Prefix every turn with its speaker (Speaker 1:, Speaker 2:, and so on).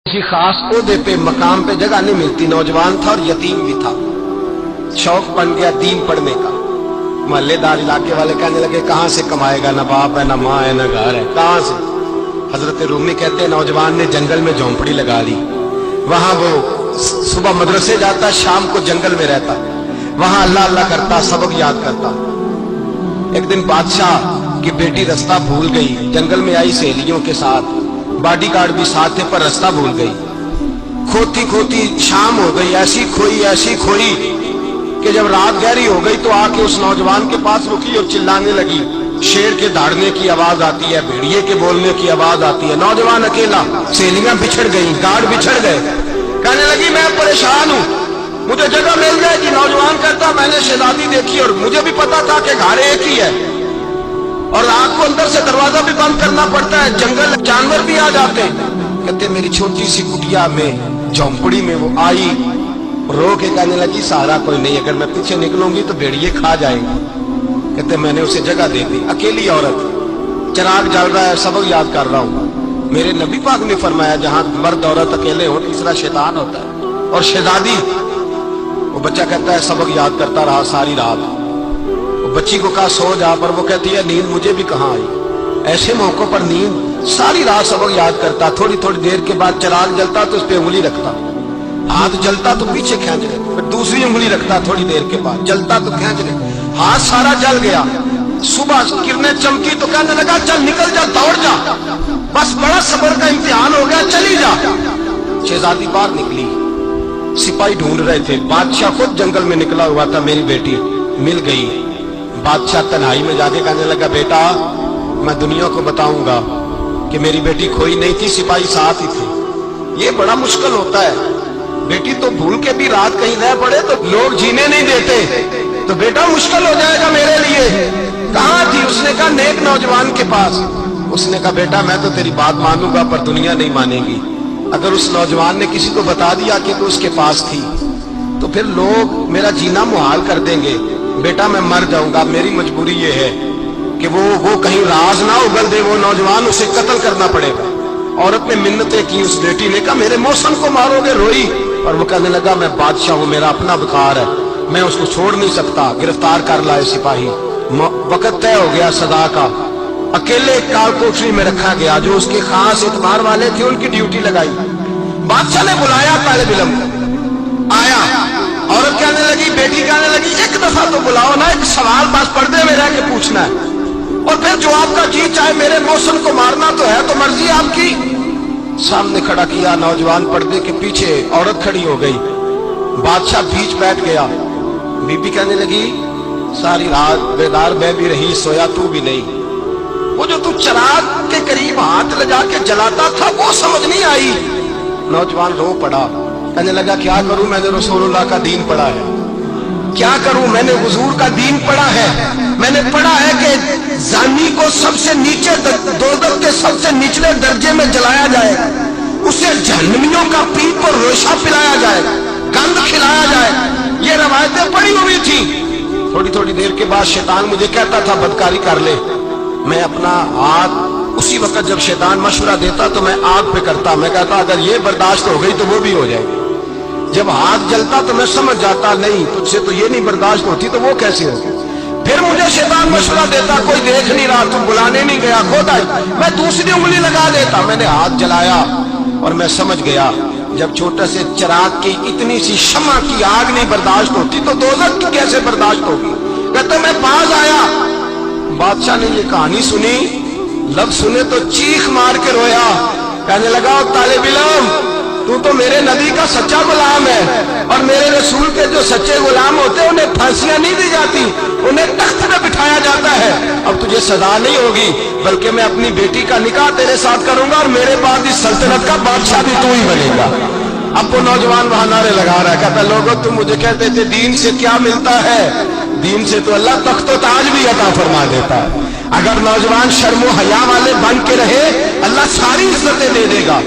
Speaker 1: किसी खास ओहदे पे मकाम पे जगह नहीं मिलती। नौजवान था और यतीम भी था। शौक बन गया दीन पढ़ने का। मोहल्लेदार इलाके वाले कहने लगे कहां से कमाएगा, ना बाप है, ना माँ है, ना घर है, कहां से। हजरत रूमी कहते हैं नौजवान ने जंगल में झोंपड़ी लगा ली। वहां वो सुबह मदरसे जाता, शाम को जंगल में रहता, वहां अल्लाह अल्लाह करता, सबक याद करता। एक दिन बादशाह की बेटी रास्ता भूल गई, जंगल में आई सहेलियों के साथ, बॉडी गार्ड भी साथ थे पर रास्ता भूल गई। खोती खोती शाम हो गई, ऐसी खोई कि जब रात गहरी हो गई तो आके उस नौजवान के पास रुकी और चिल्लाने लगी। शेर के दहाड़ने की आवाज आती है, भेड़िए के बोलने की आवाज आती है। नौजवान अकेला, सहेलियां बिछड़ गई, गार्ड बिछड़ गए। कहने लगी मैं परेशान हूं, मुझे जगह मिल जाएगी। नौजवान कहता मैंने शहजादी देखी और मुझे भी पता था कि घर एक ही है और रात को अंदर से दरवाजा भी बंद करना पड़ता है, जंगल जानवर भी आ जाते हैं। कहते मेरी छोटी सी कुटिया में, झोंपड़ी में वो आई, रो के कहने लगी सहारा कोई नहीं, अगर मैं पीछे निकलूंगी तो भेड़िए खा जाएंगे। कहते मैंने उसे जगह दे दी। अकेली औरत, चिराग जल रहा है, सबक याद कर रहा हूं। मेरे नबी पाक ने फरमाया जहां मर्द औरत अकेले हो तीसरा शैतान होता है। और शहजादी, वो बच्चा कहता है सबक याद करता रहा सारी रात। वो बच्ची को कहा सो जा, पर वो कहती है नींद मुझे भी कहां आई। ऐसे मौकों पर नींद, सारी रात सबक याद करता। थोड़ी थोड़ी देर के बाद चिराग जलता तो उस पर उंगली रखता, हाथ जलता तो पीछे खींच ले, फिर दूसरी उंगली रखता, थोड़ी देर के बाद जलता तो खींच ले, हाथ सारा जल गया। सुबह किरणें चमकी तो कहने लगा चल निकल जा, दौड़ जा, बस बड़ा सब्र का इम्तिहान हो गया, चली जा। शहजादी बाहर निकली, सिपाही ढूंढ रहे थे। बादशाह खुद जंगल में निकला हुआ था, मेरी बेटी मिल गई। बादशाह तन्हाई में जाके कहने लगा बेटा मैं दुनिया को बताऊंगा कि मेरी बेटी खोई नहीं थी, सिपाही साथ ही थे। ये बड़ा मुश्किल होता है, बेटी तो भूल के भी रात कहीं रह पड़े तो लोग जीने नहीं देते, तो बेटा मुश्किल हो जाएगा मेरे लिए। कहां थी? उसने कहा नेक नौजवान के पास। उसने कहा बेटा मैं तो तेरी बात मानूंगा पर दुनिया नहीं मानेगी। अगर उस नौजवान ने किसी को बता दिया कि तू उसके पास थी तो फिर लोग मेरा जीना मुहाल कर देंगे। बेटा मैं मर जाऊंगा, मेरी मजबूरी ये है कि वो कहीं राज ना उगल दे वो नौजवान, उसे कत्ल करना पड़ेगा। औरत ने मिन्नतें की, उस बेटी ने कहा मेरे मौसम को मारोगे, रोई। और वो कहने लगा मैं बादशाह हूं, मेरा अपना बुखार है, मैं उसको छोड़ नहीं सकता। गिरफ्तार कर लाए सिपाही। वक्त तय हो गया सदा का। अकेले काल कोठरी में रखा गया, जो उसके खास इतबार वाले थे उनकी ड्यूटी लगाई। बादशाह ने बुलाया तालिब इल्म को, आया। औरत कहने लगी, बेटी कहने लगी एक दफा तो बुलाओ ना, एक सवाल बस पर्दे में रह के पूछना है और फिर जो आपका जी चाहे। मेरे मौसम को मारना तो है, तो मर्जी आपकी। सामने खड़ा किया, नौजवान पर्दे के पीछे, औरत खड़ी हो गई। बादशाह बीच बैठ गया। बीबी कहने लगी सारी रात बेदार मैं भी रही, सोया तू भी नहीं। वो जो तू चिराग के करीब हाथ लगा के जलाता था वो समझ नहीं आई। नौजवान रो पड़ा, कहने लगा क्या करूं, मैंने रसूलुल्लाह का दीन पढ़ा है, क्या करूं, मैंने हुजूर का दीन पढ़ा है। मैंने पढ़ा है कि जानी को सबसे नीचे दोज़ख के सबसे निचले दर्जे में जलाया जाएगा, उसे जहन्नमियों का पीप और रेशा पिलाया जाएगा, गंद खिलाया जाएगा। ये रवायतें पड़ी हुई थी। थोड़ी थोड़ी देर के बाद शैतान मुझे कहता था बदकारी कर ले। मैं अपना हाथ उसी वक्त जब शैतान मशवरा देता तो मैं आग पे करता। मैं कहता अगर ये बर्दाश्त हो गई तो वो भी हो जाएगी। जब हाथ जलता तो मैं समझ जाता नहीं तुझसे तो ये नहीं बर्दाश्त होती तो वो कैसे होगी। फिर मुझे शैतान मशवरा देता कोई देख नहीं रहा, तू बुलाने नहीं गया, खुद आई। मैं दूसरी उंगली लगा देता। मैंने हाथ जलाया और मैं समझ गया जब छोटे से चिराग की इतनी सी शमा की आग नहीं बर्दाश्त होती तो दोज़ख की कैसे बर्दाश्त होगी। कहते मैं पास आया, बादशाह ने ये कहानी सुनी, लफ्ज सुने तो चीख मार के रोया। कहने लगा तालिब इल्म तू तो मेरे नबी का सच्चा गुलाम है और मेरे रसूल के जो सच्चे गुलाम होते हैं उन्हें फांसियां नहीं दी जाती, उन्हें तख्त में बिठाया जाता है। अब तुझे सजा नहीं होगी बल्कि मैं अपनी बेटी का निकाह तेरे साथ करूंगा और मेरे बाद इस सल्तनत का बादशाह भी तू ही बनेगा। अब वो नौजवान वहां नारे लगा रहा है, कहता लोगों तुम मुझे कहते थे दीन से क्या मिलता है, दीन से तो अल्लाह तख्त व ताज भी अता फरमा देता है। अगर नौजवान शर्मो हया वाले बन के रहे अल्लाह सारी इज्जतें दे देगा।